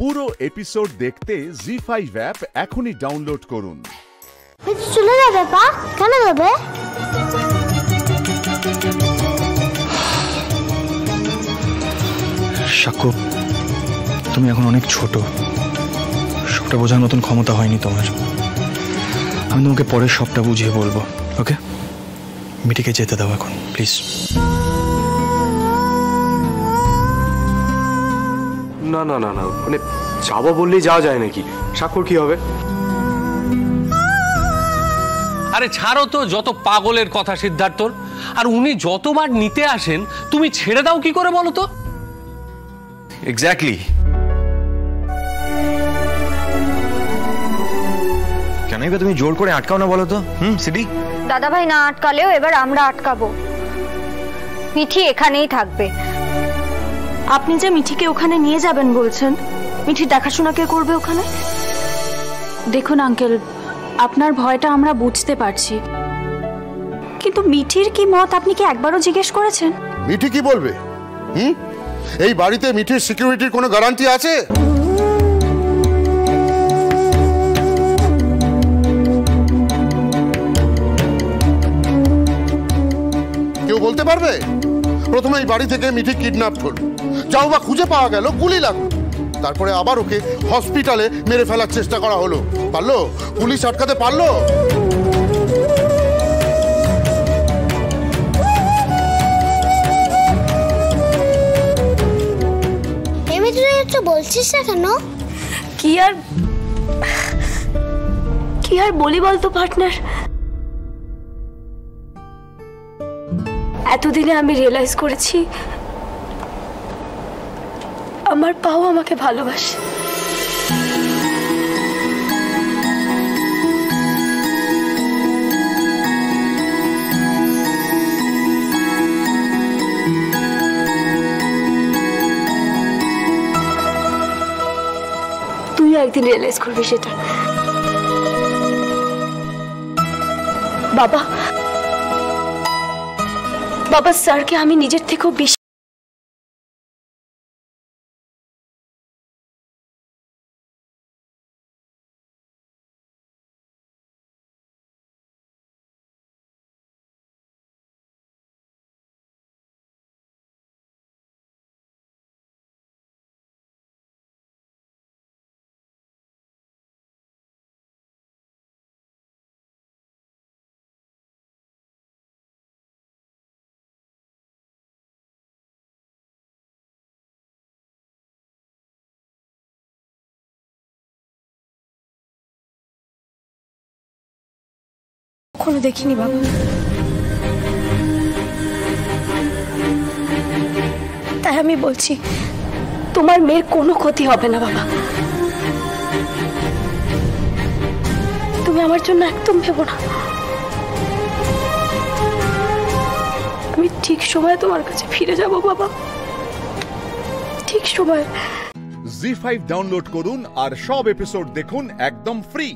পুরো এপিসোড দেখতে জি5 অ্যাপ এখনই ডাউনলোড করুন। চলে যাবে পা? কেন যাবে? সাক্ষ্য, তুমি এখন অনেক ছোট, সবটা বোঝার মতন ক্ষমতা হয়নি তোমার। আমি তোমাকে পরে সবটা বুঝিয়ে বলবো, ওকে? মিটিকে যেতে দাও এখন, প্লিজ। না না না না, মানে যাবো বললেই যাওয়া যায় নাকি? স্বাক্ষর কি হবে? আরে ছাড়ো তো, যত পাগলের কথা সিদ্ধার্থর। আর উনি যতবার নিতে আসেন তুমি ছেড়ে দাও কি করে বলো তো? এক্স্যাক্টলি। কেন এবার তুমি জোর করে আটকাও না বলো তো? সিডি দাদা ভাই না আটকালেও এবার আমরা আটকাবো। মিঠি এখানেই থাকবে। আপনি যে মিঠিকে ওখানে নিয়ে যাবেন বলছেন, মিঠির দেখাশোনা কে করবে ওখানে? দেখুন আঙ্কেল, আপনার ভয়টা আমরা বুঝতে পারছি, কিন্তু মিঠির কি মত আপনি কি একবারও জিজ্ঞেস করেছেন? মিঠি কি বলবে? এই বাড়িতে মিঠির সিকিউরিটির কোনো গ্যারান্টি আছে? কেউ বলতে পারবে? প্রথমে এই বাড়ি থেকে মিঠি কিডন্যাপ হলো, যাও বা খুঁজে পাওয়া গেল, গুলি লাগলো, তারপরে আবার ওকে হসপিটালে মেরে ফেলার চেষ্টা করা হলো। পারলো? পুলিশ আটকাতে পারলো? বলছিস না কেন? কি আর বলি বলতো পার্টনার, এতদিনে আমি রিয়েলাইজ করেছি আমার পাও আমাকে ভালোবাসে। তুই একদিন রিয়েলাইজ করবি সেটা। বাবা স্যারকে আমি নিজের থেকেও বেশি কখনো দেখিনি বাবা। তাই আমি বলছি তোমার মেয়ের কোনো ক্ষতি হবে না বাবা। তুমি আমার জন্য একদম ভেবো না। আমি ঠিক সময়ে তোমার কাছে ফিরে যাব বাবা, ঠিক সময়। জি5 ডাউনলোড করুন আর সব এপিসোড দেখুন একদম ফ্রি।